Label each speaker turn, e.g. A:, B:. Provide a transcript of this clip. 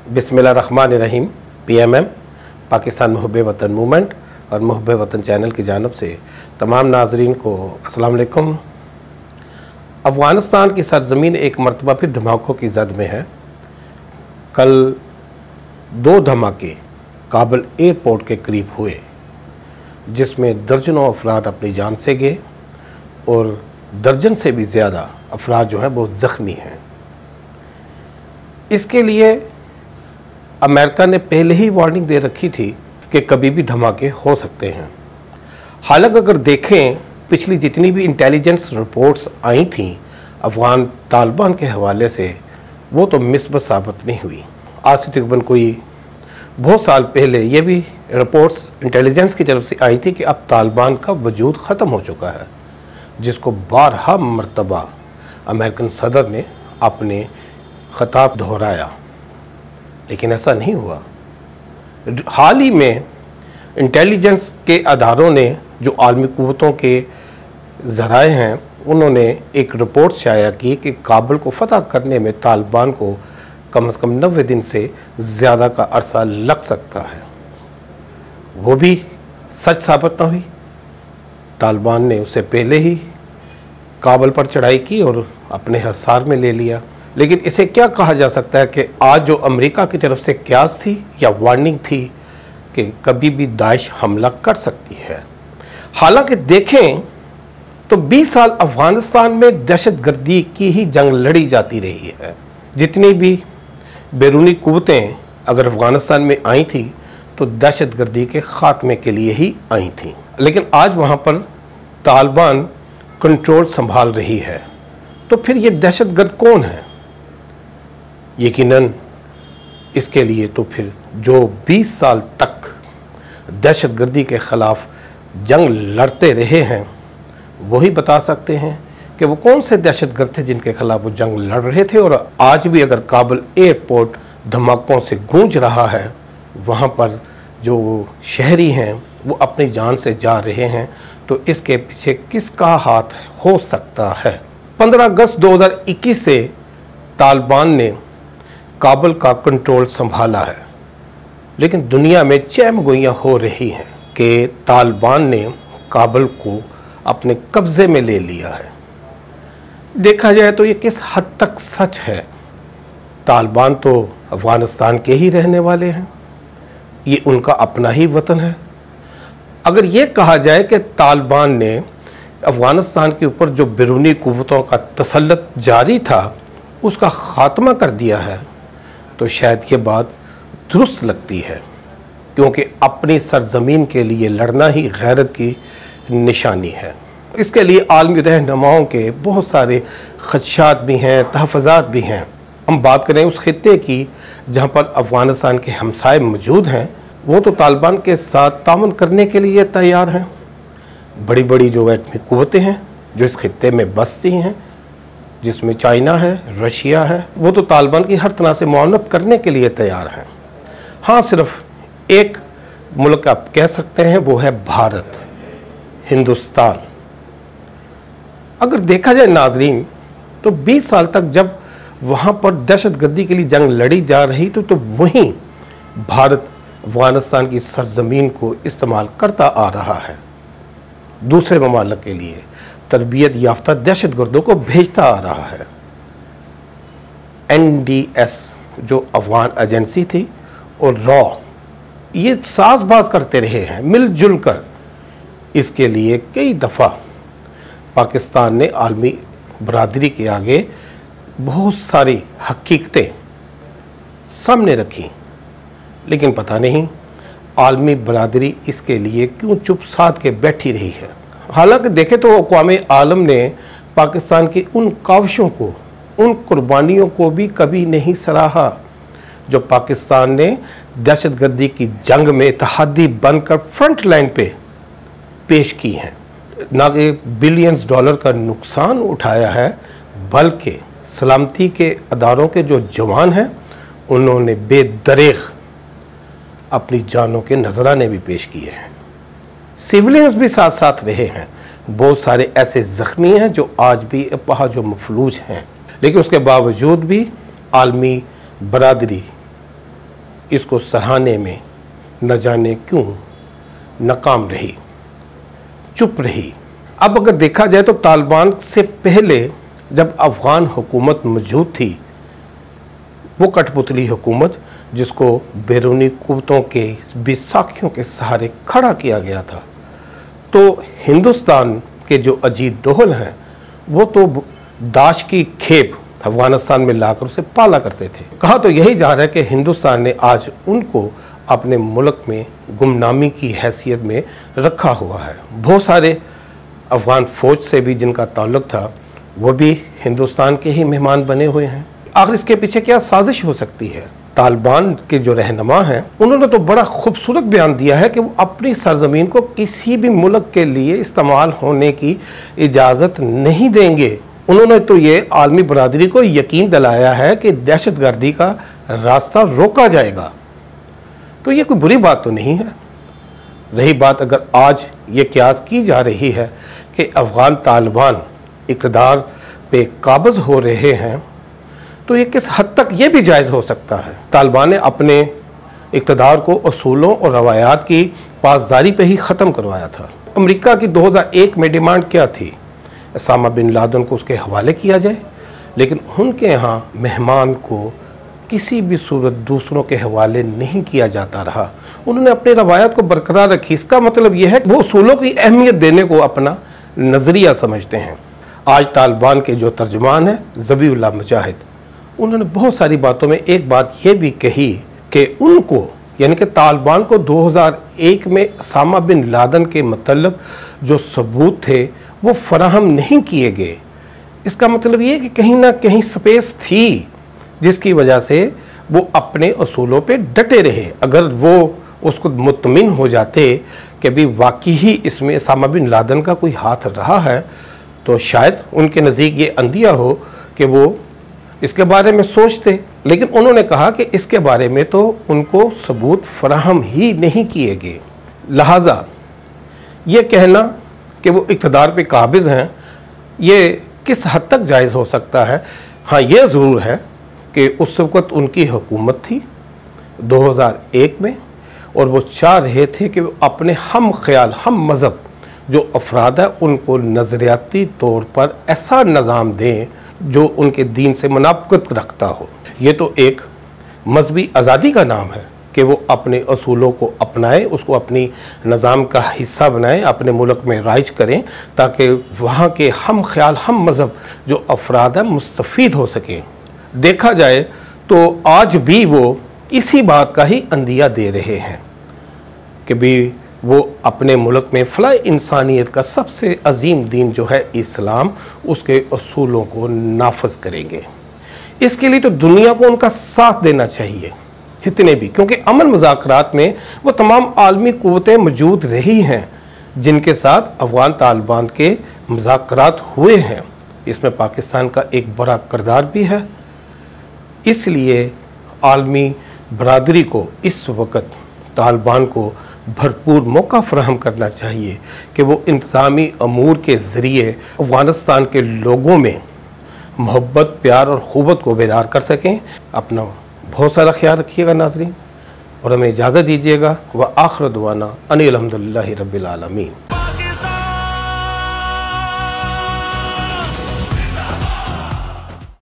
A: बिस्मिल्लाहिर्रहमानिर्रहीम। PMM पाकिस्तान मुहब्ब वतन movement और मुहब्ब वतन चैनल की जानिब से तमाम नाजरीन को अस्सलाम वालेकुम। अफ़गानिस्तान की सरज़मीन एक मरतबा फिर धमाकों की जद में है। कल 2 धमाके काबुल एयरपोर्ट के करीब हुए, जिसमें दर्जनों अफराद अपनी जान से गए और दर्जन से भी ज़्यादा अफराद जो हैं बहुत ज़ख्मी हैं। इसके लिए अमेरिका ने पहले ही वार्निंग दे रखी थी कि कभी भी धमाके हो सकते हैं। हालांकि अगर देखें पिछली जितनी भी इंटेलिजेंस रिपोर्ट्स आई थीं अफ़गान तालिबान के हवाले से, वो तो मिसबत साबित नहीं हुई। आज से तकरीबन कोई बहुत साल पहले ये भी रिपोर्ट्स इंटेलिजेंस की तरफ से आई थी कि अब तालिबान का वजूद ख़त्म हो चुका है, जिसको बारहा मरतबा अमेरिकन सदर ने अपने ख़िताब दोहराया, लेकिन ऐसा नहीं हुआ। हाल ही में इंटेलिजेंस के अदारों ने, जो आलमी क़ुव्वतों के ज़राए हैं, उन्होंने एक रिपोर्ट शाया की कि काबुल को फ़तह करने में तालिबान को कम से कम 90 दिन से ज़्यादा का अरसा लग सकता है। वो भी सच साबित न हुई। तालिबान ने उससे पहले ही काबुल पर चढ़ाई की और अपने हिसार में ले लिया। लेकिन इसे क्या कहा जा सकता है कि आज जो अमेरिका की तरफ से क्यास थी या वार्निंग थी कि कभी भी दाइश हमला कर सकती है। हालांकि देखें तो 20 साल अफ़गानिस्तान में दहशतगर्दी की ही जंग लड़ी जाती रही है। जितनी भी बैरूनी क़ुव्वतें अगर अफ़गानिस्तान में आई थी तो दहशतगर्दी के ख़ात्मे के लिए ही आई थी। लेकिन आज वहाँ पर तालिबान कंट्रोल संभाल रही है, तो फिर ये दहशतगर्द कौन है? यकीनन इसके लिए तो फिर जो 20 साल तक दहशतगर्दी के ख़िलाफ़ जंग लड़ते रहे हैं वही बता सकते हैं कि वो कौन से दहशतगर्द थे जिनके ख़िलाफ़ वो जंग लड़ रहे थे। और आज भी अगर काबुल एयरपोर्ट धमाकों से गूंज रहा है, वहाँ पर जो शहरी हैं वो अपनी जान से जा रहे हैं, तो इसके पीछे किसका हाथ हो सकता है? 15 अगस्त 2021 से तालिबान ने काबुल का कंट्रोल संभाला है, लेकिन दुनिया में चहमगोइयाँ हो रही हैं कि तालिबान ने काबुल को अपने कब्ज़े में ले लिया है। देखा जाए तो ये किस हद तक सच है? तालिबान तो अफ़गानिस्तान के ही रहने वाले हैं, ये उनका अपना ही वतन है। अगर ये कहा जाए कि तालिबान ने अफ़गानिस्तान के ऊपर जो बैरूनी क़ुव्वतों का तसल्लुत जारी था उसका ख़ात्मा कर दिया है, तो शायद ये बात दुरुस्त लगती है, क्योंकि अपनी सरज़मीन के लिए लड़ना ही गैरत की निशानी है। इसके लिए आलमी रहनुमाओं के बहुत सारे ख़दशात भी हैं, तहफ़्फ़ुज़ात भी हैं। हम बात करें उस ख़ित्ते की जहाँ पर अफ़गानिस्तान के हमसाए मौजूद हैं, वो तो तालिबान के साथ ताउन करने के लिए तैयार हैं। बड़ी बड़ी जो एटमी क़ुव्वतें हैं जो इस ख़ित्ते में बसती हैं, जिसमें चाइना है, रशिया है, वो तो तालिबान की हर तरह से मुआवनत करने के लिए तैयार हैं। हाँ, सिर्फ एक मुल्क आप कह सकते हैं, वो है भारत, हिंदुस्तान। अगर देखा जाए नाजरीन, तो 20 साल तक जब वहाँ पर दहशतगर्दी के लिए जंग लड़ी जा रही थी, तो वहीं भारत अफ़गानिस्तान की सरज़मीन को इस्तेमाल करता आ रहा है, दूसरे ममालिक के लिए तरबियत याफ्ता दहशतगर्दों को भेजता आ रहा है। NDS जो अफ़गान एजेंसी थी और रॉ, ये साज़बाज करते रहे हैं मिलजुल कर। इसके लिए कई दफ़ा पाकिस्तान ने आलमी बरादरी के आगे बहुत सारी हकीकतें सामने रखी, लेकिन पता नहीं आलमी बरादरी इसके लिए क्यों चुप साध के बैठी रही है। हालांकि देखें तो अक़वाम आलम ने पाकिस्तान की उन काविशों को, उन कुर्बानियों को भी कभी नहीं सराहा जो पाकिस्तान ने दहशतगर्दी की जंग में इत्तेहादी बनकर फ्रंट लाइन पे पेश की हैं। ना कि बिलियंस डॉलर का नुकसान उठाया है, बल्कि सलामती के अदारों के जो जवान हैं उन्होंने बेदरेग अपनी जानों के नजराने भी पेश किए हैं। सिविलियंस भी साथ साथ रहे हैं। बहुत सारे ऐसे ज़ख्मी हैं जो आज भी अपाहज व मफलूज हैं, लेकिन उसके बावजूद भी आलमी बरादरी इसको सराहने में न जाने क्यों नाकाम रही, चुप रही। अब अगर देखा जाए तो तालिबान से पहले जब अफ़गान हुकूमत मौजूद थी, वो कठपुतली हुकूमत जिसको बैरूनी क़ुव्वतों के बेसाखियों के सहारे खड़ा किया गया था, तो हिंदुस्तान के जो अजीत दोहल हैं वो तो दाश की खेप अफ़गानिस्तान में लाकर उसे पाला करते थे। कहा तो यही जा रहा है कि हिंदुस्तान ने आज उनको अपने मुल्क में गुमनामी की हैसियत में रखा हुआ है। बहुत सारे अफ़गान फ़ौज से भी जिनका ताल्लुक़ था वो भी हिंदुस्तान के ही मेहमान बने हुए हैं। आखिर इसके पीछे क्या साजिश हो सकती है? तालिबान के जो रहनुमा हैं उन्होंने तो बड़ा खूबसूरत बयान दिया है कि वो अपनी सरजमीन को किसी भी मुल्क के लिए इस्तेमाल होने की इजाज़त नहीं देंगे। उन्होंने तो ये आलमी बरादरी को यकीन दिलाया है कि दहशतगर्दी का रास्ता रोका जाएगा। तो ये कोई बुरी बात तो नहीं है। रही बात अगर आज ये क़यास की जा रही है कि अफ़गान तालिबान इक़्तिदार पे काबिज़ हो रहे हैं, तो ये किस हद तक ये भी जायज़ हो सकता है। तालिबान ने अपने इक़्तिदार को असूलों और रवायात की पासदारी पे ही ख़त्म करवाया था। अमेरिका की 2001 में डिमांड क्या थी? उसामा बिन लादेन को उसके हवाले किया जाए, लेकिन उनके यहाँ मेहमान को किसी भी सूरत दूसरों के हवाले नहीं किया जाता रहा। उन्होंने अपनी रवायत को बरकरार रखी। इसका मतलब यह है कि वो असूलों की अहमियत देने को अपना नज़रिया समझते हैं। आज तालिबान के जो तर्जुमान हैं ज़बीउल्लाह मुजाहिद, उन्होंने बहुत सारी बातों में एक बात ये भी कही कि उनको यानी कि तालिबान को 2001 में उसामा बिन लादेन के मतलब जो सबूत थे वो फराहम नहीं किए गए। इसका मतलब ये कि कहीं ना कहीं स्पेस थी जिसकी वजह से वो अपने असूलों पे डटे रहे। अगर वो उसको मुतमिन हो जाते कि भी वाकई ही इसमें उसामा बिन लादेन का कोई हाथ रहा है, तो शायद उनके नज़दीक ये अंदिया हो कि वो इसके बारे में सोचते। लेकिन उन्होंने कहा कि इसके बारे में तो उनको सबूत फराहम ही नहीं किए गए। लिहाजा ये कहना कि वो इक़्तिदार पे काबिज़ हैं, ये किस हद तक जायज़ हो सकता है? हाँ, ये ज़रूर है कि उस वक़्त उनकी हुकूमत थी 2001 में, और वो चाह रहे थे कि वो अपने हम ख्याल हम मज़हब जो अफराद है उनको नज़रियाती तौर पर ऐसा निज़ाम दें जो उनके दीन से मुनाफ़क़त रखता हो। ये तो एक मजहबी आज़ादी का नाम है कि वो अपने असूलों को अपनाएं, उसको अपनी निज़ाम का हिस्सा बनाएं, अपने मुल्क में राइज करें, ताकि वहाँ के हम ख्याल हम मज़हब जो अफराद हैं मुस्तफ़ीद हो सकें। देखा जाए तो आज भी वो इसी बात का ही अंदिया दे रहे हैं कि भी वो अपने मुल्क में फ़लाह इंसानियत का सबसे अजीम दीन जो है इस्लाम, उसके असूलों को नाफज करेंगे। इसके लिए तो दुनिया को उनका साथ देना चाहिए जितने भी, क्योंकि अमन मुज़ाकरात में वो तमाम आलमी क़ुव्वतें मौजूद रही हैं जिनके साथ अफ़गान तालिबान के मुज़ाकरात हुए हैं। इसमें पाकिस्तान का एक बड़ा किरदार भी है। इसलिए आलमी बरादरी को इस वक्त तालिबान को भरपूर मौका फराहम करना चाहिए कि वो इंतज़ामी अमूर के ज़रिए अफ़गानिस्तान के लोगों में मोहब्बत, प्यार और ख़ुव्वत को बेदार कर सकें। अपना बहुत सारा ख्याल रखिएगा नाज़रीन, और हमें इजाज़त दीजिएगा। व आखिर दुआना अनिल हम्दुलिल्लाहि रब्बिल आलमीन।